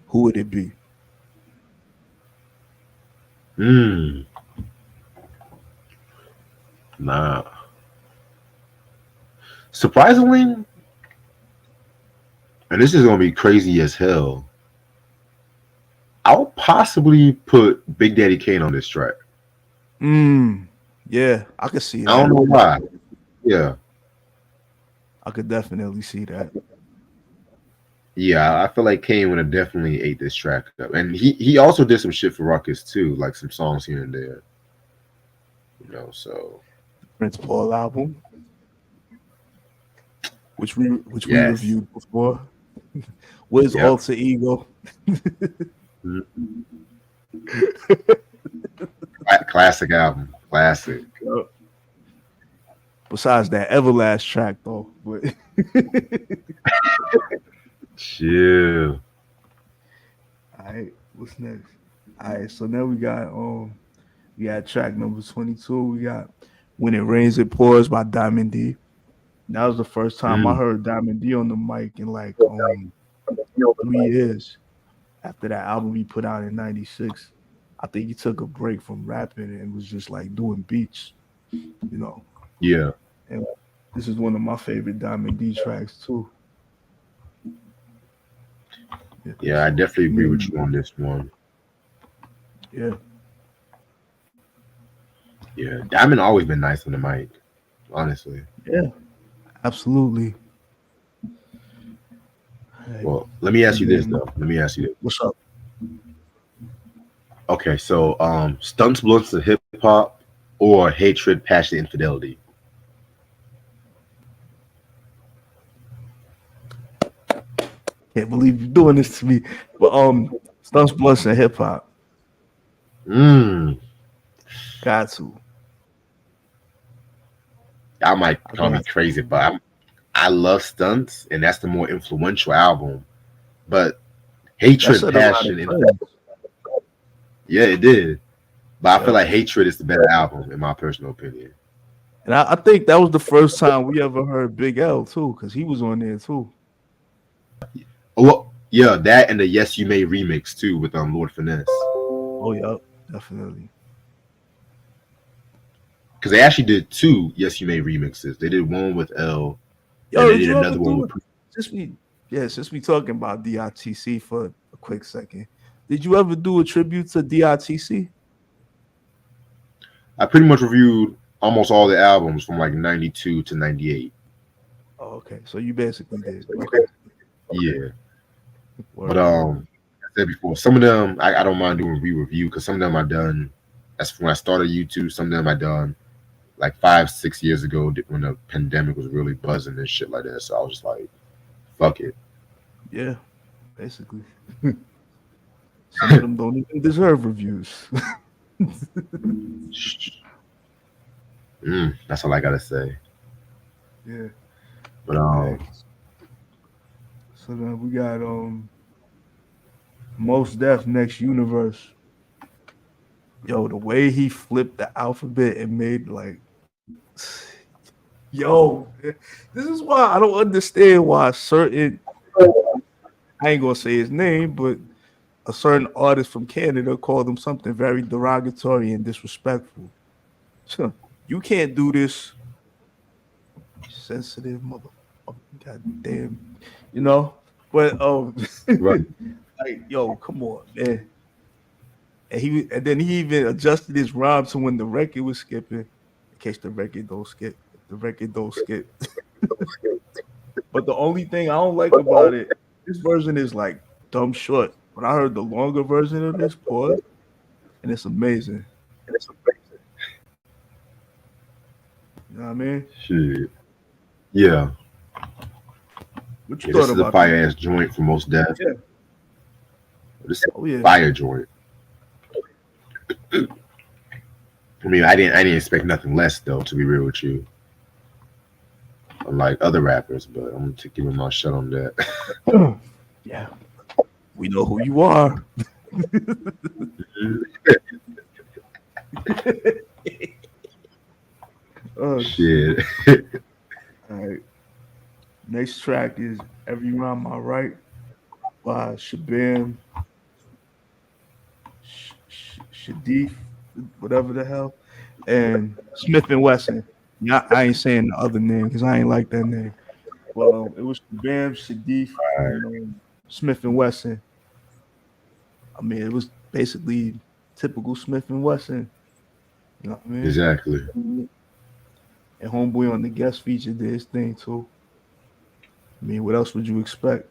who would it be? Hmm. Nah. Surprisingly, and this is gonna be crazy as hell. I'll possibly put Big Daddy Kane on this track. Mm, yeah, I could see I don't that. know why. Yeah. I could definitely see that. Yeah, I feel like Kane would have definitely ate this track up. And he also did some shit for Ruckus too, like some songs here and there. So Prince Paul album, which we yes. reviewed before. Where's Yep. Alter Ego? Classic album. Classic. Besides that Everlast track though, but Chill. all right, what's next? All right, so now we got track number 22. We got When It Rains It Pours by Diamond D. That was the first time I Mm. heard Diamond D on the mic in like 3 years after that album he put out in '96. I think he took a break from rapping and was just like doing beats, you know. Yeah. And this is one of my favorite Diamond D tracks too. Yeah, Yeah, I so definitely agree with you on this one. yeah, Yeah. Diamond always been nice on the mic, honestly. yeah, absolutely. Right. Well, let me ask And you this then though. Let me ask you this. what's up? Okay, so stunts, blunts of hip hop or hatred, passion, infidelity. Can't believe you're doing this to me. But Stunts Blunts and hip hop. Mm. Got to. I might I call me got to. crazy, but I love stunts, and that's the more influential album. But That hatred, said a lot of passion, and trends. yeah, it did. But I feel Yep. like hatred is the better album, in my personal opinion. And I think that was the first time we ever heard Big L too, because he was on there too. Oh, well, yeah, that and the Yes You May remix too with Lord Finesse, Oh, yep, definitely. because they actually did two Yes You May remixes. They did one with L, and Yo, they did did you ever another one do with. it? Just me. Yeah, since we talking about DITC for a quick second, did you ever do a tribute to DITC? I pretty much reviewed almost all the albums from like 92 to 98. Oh, okay. So you basically did. Okay. Yeah. But Word, word. I said before, some of them I don't mind doing re-review because some of them I done that's when I started YouTube. Some of them I done like 5, 6 years ago when the pandemic was really buzzing and shit like that. So I was just like, fuck it. Yeah, basically. Some of them don't even deserve reviews. That's all I gotta say. Yeah. But All right. So then we got Most Def Next Universe. Yo, the way he flipped the alphabet and made like yo, this is why I don't understand why certain I ain't gonna say his name, but a certain artist from Canada called him something very derogatory and disrespectful. So you can't do this, sensitive motherfucker. God damn, you know. But right. like yo, come on, man. And then he even adjusted his rhyme to when the record was skipping, in case the record don't skip. If the record don't skip. But the only thing I don't like about it, this version is like dumb short. But I heard the longer version of this pause, and it's amazing. You know what I mean? Shit. Yeah. What you Yeah, thought this is a about this? fire ass joint for most death. Yeah. This is Oh a yeah. fire joint. I mean, I didn't expect nothing less though, to be real with you. Unlike other rappers, but I'm gonna give him my shut on that. Yeah. We know who you are. Oh shit. Shit. All right. Next track is Every Rhyme I Write by Shabam Shadif, whatever the hell, and Smith and Wesson. Yeah, I ain't saying the other name because I ain't like that name. Well, it was Shabam Shadif and Smith and Wesson. I mean, it was basically typical Smith and Wesson. You know what I mean? Exactly. And Homeboy on the guest feature did his thing too. I mean, what else would you expect?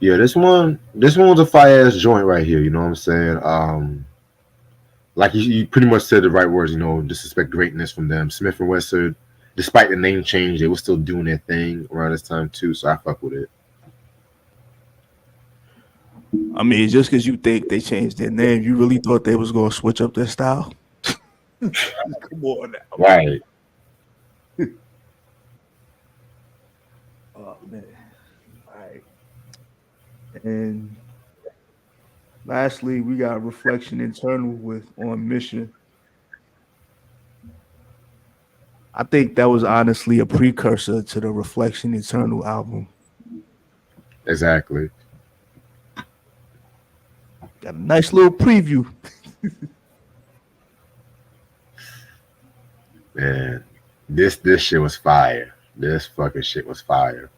Yeah, this one was a fire ass joint right here. You know what I'm saying? Like you pretty much said the right words. You know, disrespect greatness from them. Smith and Wesson, despite the name change, they were still doing their thing around this time too. So I fuck with it. I mean, just because you think they changed their name, you really thought they was gonna switch up their style? Come on now. Right. Oh man. All right. And lastly, we got Reflection Internal with On Mission. I think that was honestly a precursor to the Reflection Eternal album. Exactly. Got a nice little preview. Man, this shit was fire. This fucking shit was fire.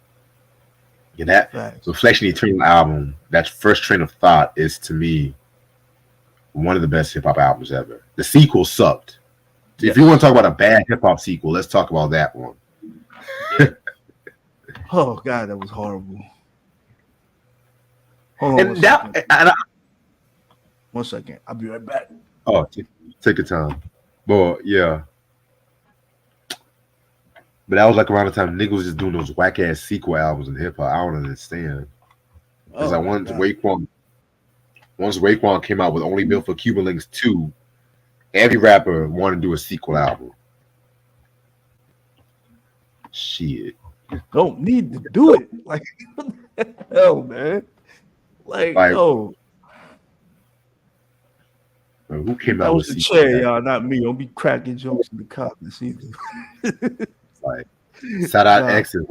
Yeah, that Facts. Reflection Eternal album, that first train of thought is to me one of the best hip hop albums ever. The sequel sucked. Yes. If you want to talk about a bad hip hop sequel, let's talk about that one. Oh God, that was horrible. Hold on And that, one second. I'll be right back. oh, take your time. But yeah. But that was like around the time niggas was just doing those whack ass sequel albums in hip hop. I don't understand. Because Oh, once Raekwon came out with Only Built for Cuban Links 2, every rapper wanted to do a sequel album. Shit. don't need to do it. Like, what the hell, man? Like yo. Who came That out was with the sequel chair, y'all, not me. Don't be cracking jokes in the comments either. Like Shout Out X and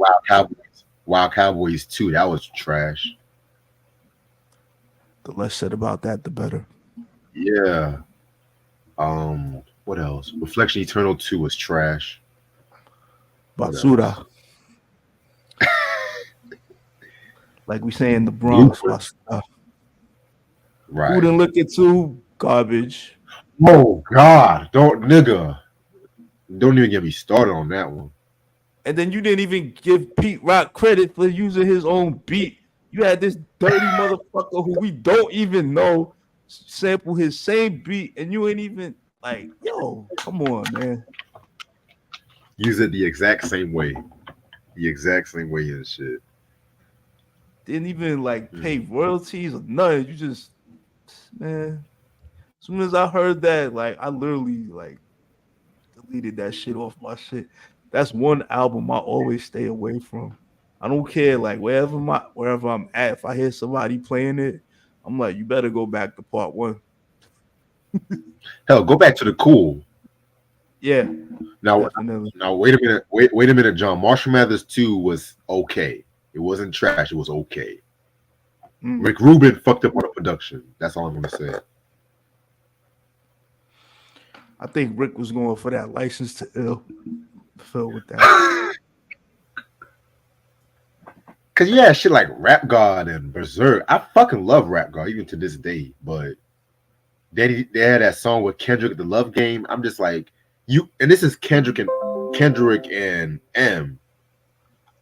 Wild Cowboys 2. That was trash. The less said about that, the better. Yeah. What else? Reflection Eternal 2 was trash. Basura. like we say in the Bronx. Blueprint. Who Right. didn't look at two garbage? Oh God, don't nigga. Don't even get me started on that one. And then you didn't even give Pete Rock credit for using his own beat. You had this dirty motherfucker who we don't even know sample his same beat, and you ain't even like, yo, come on, man. Use it the exact same way. The exact same way and shit. Didn't even like pay Mm. royalties or nothing. You just, man. As soon as I heard that, like, I literally like deleted that shit off my shit. That's one album I always stay away from. I don't care, like wherever I'm at. If I hear somebody playing it, I'm like, you better go back to part one. Hell, go back to the cool. Yeah, Now, definitely. now, wait a minute. Wait a minute, John. Marshall Mathers 2 was okay. It wasn't trash. It was okay. Mm. Rick Rubin fucked up on the production. That's all I'm gonna say. I think Rick was going for that license to ill. Filled with that. Cause you had shit like Rap God and Berserk. I fucking love Rap God even to this day. But they had that song with Kendrick, the Love Game. I'm just like you, and this is Kendrick and M.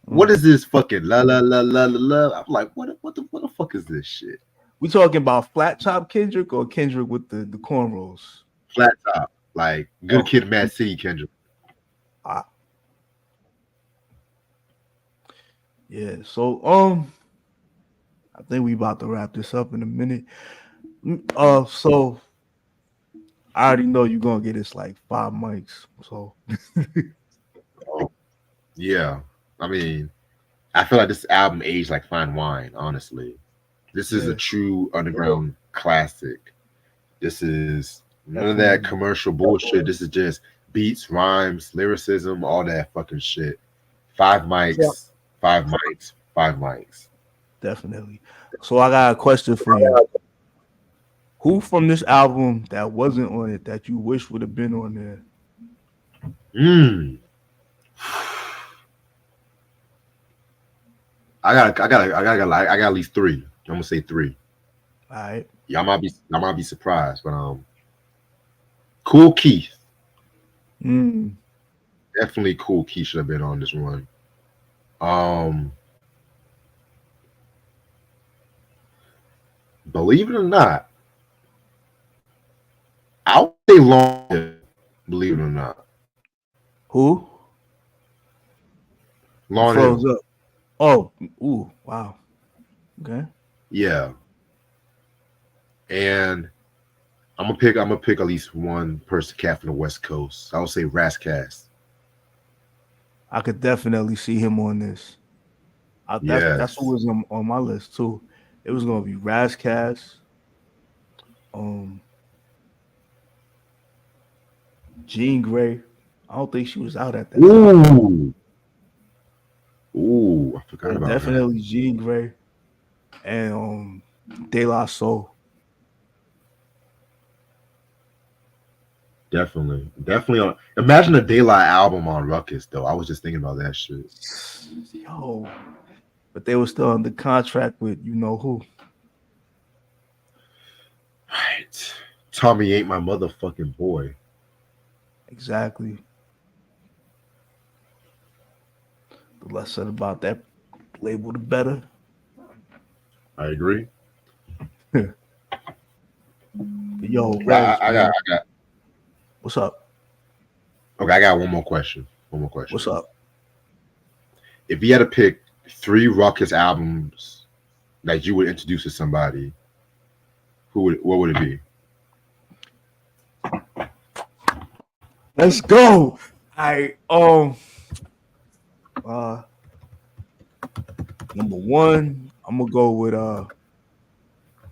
What is this fucking la la la la la la? I'm like, what the fuck is this shit? We talking about flat top Kendrick or Kendrick with the cornrows? Flat top, like Good Kid, Mad City, Kendrick. Ah. Yeah. So I think we about to wrap this up in a minute. So I already know you're gonna get us like 5 mics. So Oh, yeah, I mean, I feel like this album aged like fine wine. Honestly, this is a yeah, true underground classic. This is none of that definitely, commercial bullshit. This is just beats, rhymes, lyricism, all that fucking shit. Five so, mics, five mics, five mics. definitely. So I got a question for you. Who from this album that wasn't on it that you wish would have been on there? Mm. I got at least three. I'm gonna say three. All right. Y'all might be surprised, but Cool Keith, Mm. definitely Cool Keith should have been on this one. Um, believe it or not, I'll say Long. Believe it or not, Who? You Lauryn froze Hill. up. Oh, ooh, wow. Okay. Yeah, and I'm gonna pick at least one person cat from the West Coast. I would say Rascast. I could definitely see him on this. That's who Yes. was on my list too. It was gonna be Razcast, um, Jean Grey. I don't think she was out at that time. Ooh. Ooh, I forgot Yeah, about her. definitely Jean Grey and De La Soul. Definitely. Definitely on imagine a Daylight album on Ruckus though. I was just thinking about that shit. Yo, but they were still under contract with you know who. Right. Tommy ain't my motherfucking boy. Exactly. The less said about that label, the better. I agree. But yo, But Rez, man, I got what's up? okay, I got one more question. One more question. What's up? If you had to pick three Ruckus albums that you would introduce to somebody, what would it be? Let's go. I uh number one, I'm gonna go with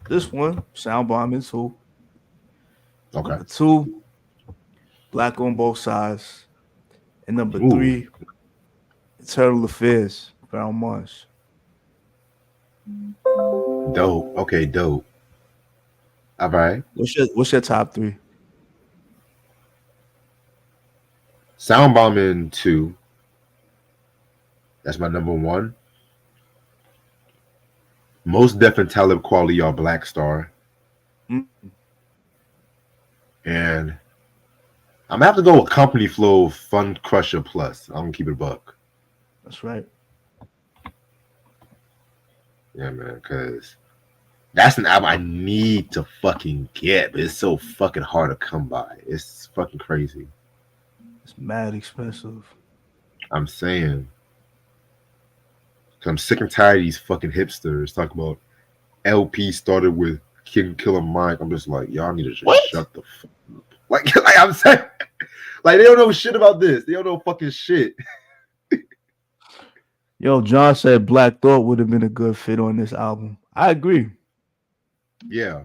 this one, Soundbombing II. Okay. Number two, Black on Both Sides. And number Ooh, three, Eternal Affairs, Brown Monch. dope. Okay, dope. All right. What's your top three? Soundbombing 2. That's my number one. Most Def and Talib Kweli are Black Star. Mm, And I'm gonna have to go with Company Flow Fun Crusher Plus. I'm gonna keep it a buck. that's right. Yeah, man, because that's an album I need to fucking get, but it's so fucking hard to come by. It's fucking crazy. It's mad expensive. I'm saying. 'Cause I'm sick and tired of these fucking hipsters talking about LP started with Kid Killer Mike. I'm just like, y'all need to just shut the fuck up. Like I'm saying, like they don't know shit about this. They don't know fucking shit. Yo, John said Black Thought would have been a good fit on this album. I agree. Yeah.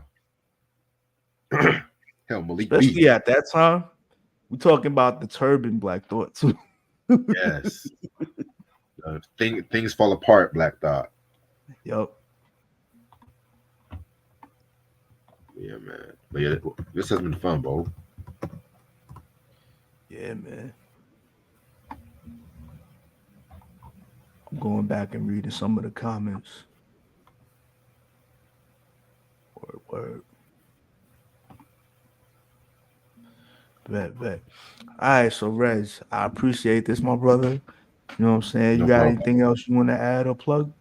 Hell, Malik Especially B. at that time. We're talking about the Turban Black Thought too. Yes. Things fall apart, Black Thought. Yup. Yeah, man. But yeah, this has been fun, bro. Yeah, man. I'm going back and reading some of the comments. Word. Bet. All right, so Rez, I appreciate this, my brother. You know what I'm saying? No You got problem. anything else you want to add or plug?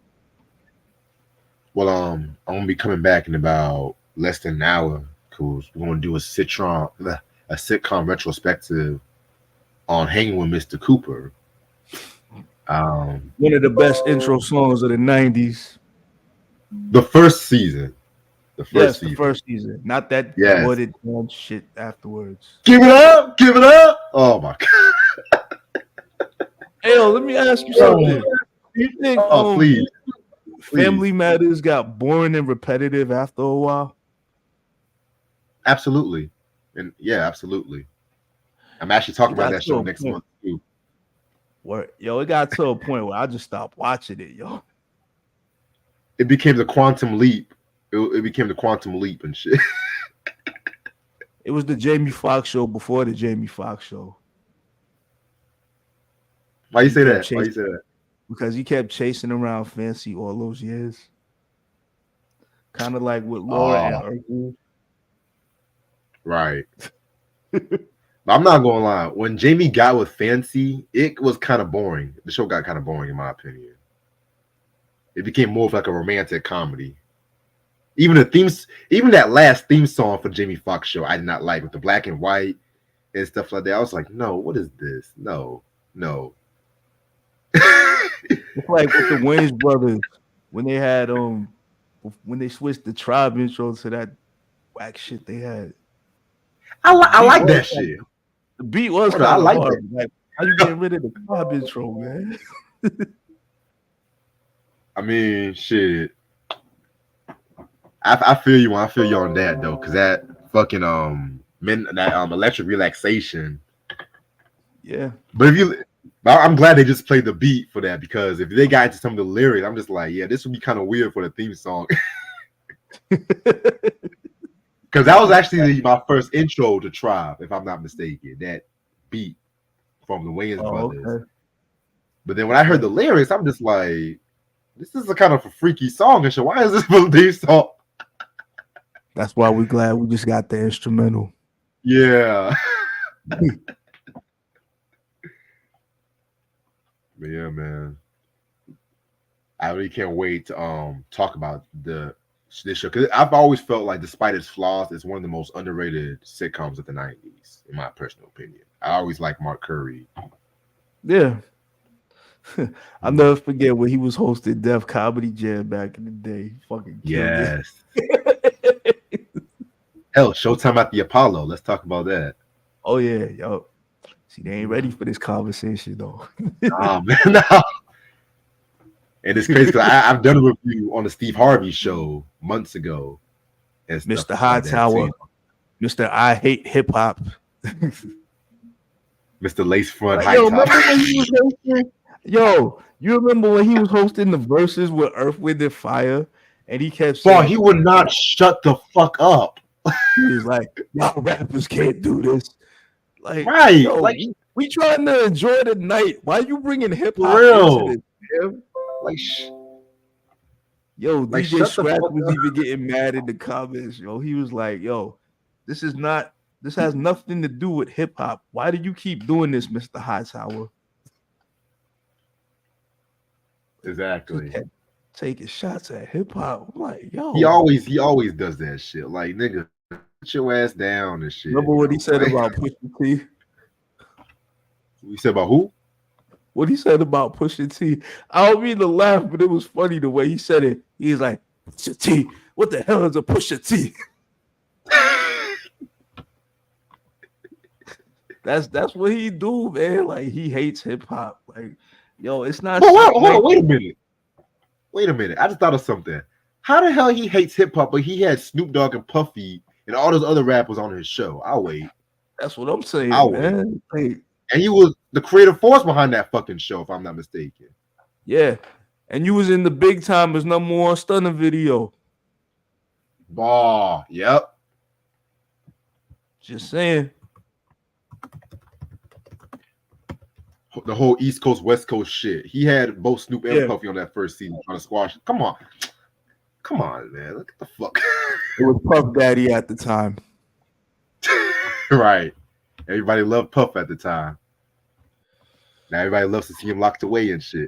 Well, I'm gonna be coming back in about less than an hour because we're gonna do a sitcom retrospective on Hanging with Mr. Cooper. One of the best intro songs of the 90s. The first season. The first season. Not that Yes. watered down shit afterwards. Give it up! Give it up! Oh my god. Hey, yo, let me ask you something. Do you think Please. Family Matters got boring and repetitive after a while? Absolutely. And yeah, absolutely. I'm actually talking about that show next month too. Yo, it got to a point where I just stopped watching it, yo. It became the quantum leap. It became the quantum leap and shit. It was the Jamie Foxx show before the Jamie Foxx show. Why you say that? Because he kept chasing around Fancy all those years. Kind of like with Laura and Urkel. Right. But I'm not gonna lie. When Jamie got with Fancy, it was kind of boring. The show got kind of boring, in my opinion. It became more of like a romantic comedy. Even that last theme song for Jamie Foxx show, I did not like with the black and white and stuff like that. I was like, no, what is this? No. It's like with the Wayans brothers when they had when they switched the Tribe intro to that whack shit they had. I like that shit. The beat was kind of hard. Like, how you getting rid of the Tribe intro, man? I mean, shit. I feel you on that though, because that fucking electric relaxation. Yeah. But I'm glad they just played the beat for that, because if they got into some of the lyrics, I'm just like, yeah, this would be kind of weird for the theme song. Because that was actually my first intro to Tribe, if I'm not mistaken. That beat from the Wayans brothers. Okay. But then when I heard the lyrics, I'm just like, this is a kind of a freaky song and shit. Why is this a theme song? That's why we're glad we just got the instrumental. Yeah. But yeah, man. I really can't wait to talk about this show, because I've always felt like, despite its flaws, it's one of the most underrated sitcoms of the 90s, in my personal opinion. I always liked Mark Curry. Yeah. I'll never forget when he was hosting Def Comedy Jam back in the day. Fucking killed it. Hell, Showtime at the Apollo. Let's talk about that. Oh yeah, yo. See, they ain't ready for this conversation though. Oh man, no. And it's crazy because I've done a review on the Steve Harvey show months ago. Mr. Hightower, Mr. I Hate Hip Hop, Mr. Lace Front Hightower. Yo, you remember when he was hosting the verses with Earth, Wind, and Fire, and he kept saying, "Bro, he would not shut the fuck up." He was like, "Y'all rappers can't do this." Like, right? Yo, like we trying to enjoy the night. Why you bringing hip hop into this? Like, Yo, Like, DJ shut the Scratch fuck was up. even getting mad in the comments. Yo, he was like, "Yo, this has nothing to do with hip hop. Why do you keep doing this, Mr. Hightower?" Just Exactly. kept taking shots at hip hop. I'm like, He yo, always does that shit. Like, nigga, put your ass down and shit. remember You what he know, said like about Pusha T? we said about who? What he said about Pusha T. I don't mean to laugh, but it was funny the way he said it. He's like, Pusha T, what the hell is a Pusha T? That's what he do, man. Like he hates hip hop. Like, yo, it's not But something hold like on, wait a minute. Wait a minute. I just thought of something. How the hell he hates hip hop, but he had Snoop Dogg and Puffy and all those other rappers on his show? I'll wait. that's what I'm saying, I'll wait. man. Like, And he was the creative force behind that fucking show, if I'm not mistaken. yeah. And you was in the Big Timers #1 stunner video. Ball. Yep. Just saying. The whole East Coast, West Coast shit. He had both Snoop and Yeah. Puffy on that first season trying to squash it. Come on. Come on, man. Look at the fuck. It was Puff Daddy at the time. Right. Everybody loved Puff at the time. Now everybody loves to see him locked away and shit.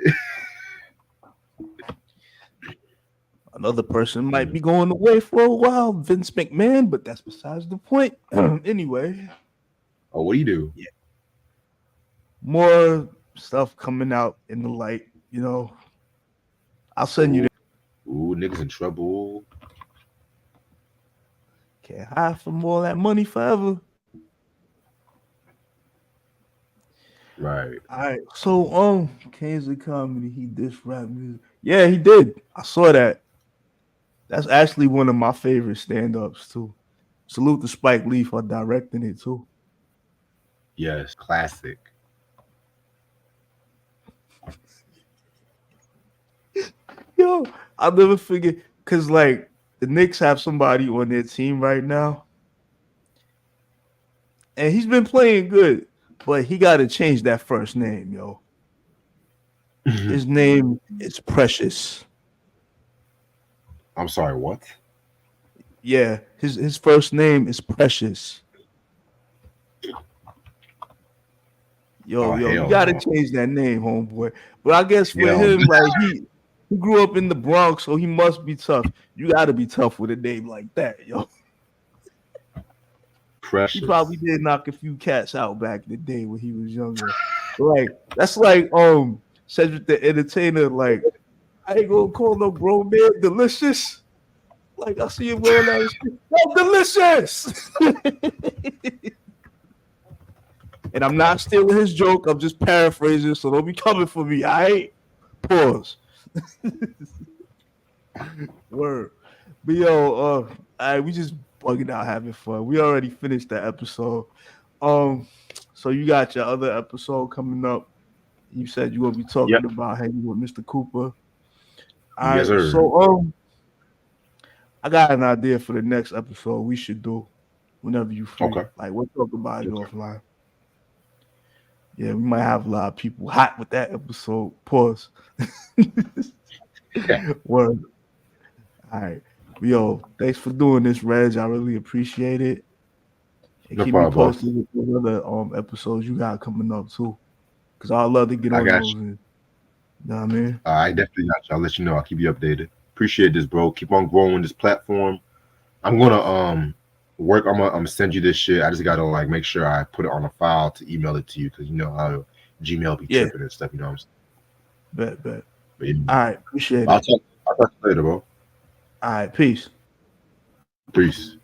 Another person might be going away for a while, Vince McMahon, but that's besides the point. Anyway. Oh, what do you do? Yeah. More stuff coming out in the light, you know. I'll send you that. Ooh, niggas in trouble. Can't hide from all that money forever. Right. All right. So Kingsley Comedy, he dissed rap music. Yeah, he did. I saw that. That's actually one of my favorite stand-ups too. Salute to Spike Lee for directing it too. Yes, classic. Yo, I'll never forget because like the Knicks have somebody on their team right now, and he's been playing good, but he got to change that first name, yo. His name is Precious. I'm sorry, what? Yeah, his first name is Precious. Yo, you gotta change that name, homeboy. But I guess with him, like he grew up in the Bronx, so he must be tough. You gotta be tough with a name like that, yo. Precious. He probably did knock a few cats out back in the day when he was younger. Like that's like Cedric the Entertainer, like I ain't gonna call no grown man delicious. Like I see him wearing that shit. Oh, delicious. And I'm not stealing his joke. I'm just paraphrasing, so don't be coming for me. All right? Pause. Word. But yo, all right, we just bugging out having fun. We already finished that episode. So you got your other episode coming up. You said you gonna be talking about hanging with Mr. Cooper. All right, sir. So I got an idea for the next episode we should do whenever you free. Okay. Like we'll talk about it offline. Yeah, we might have a lot of people hot with that episode. Pause. Word. All right. Yo, thanks for doing this, Reg. I really appreciate it. And No keep problem, me posted with those other episodes you got coming up too. Because I'd love to get on those. And, you know what I mean? I definitely got you. I'll let you know. I'll keep you updated. Appreciate this, bro. Keep on growing this platform. I'm gonna work. I'm gonna send you this shit. I just gotta like make sure I put it on a file to email it to you because you know how Gmail be tripping and stuff. You know what I'm saying? Bet. But, yeah. All right, appreciate it. I'll talk to you later, bro. All right, peace. Peace.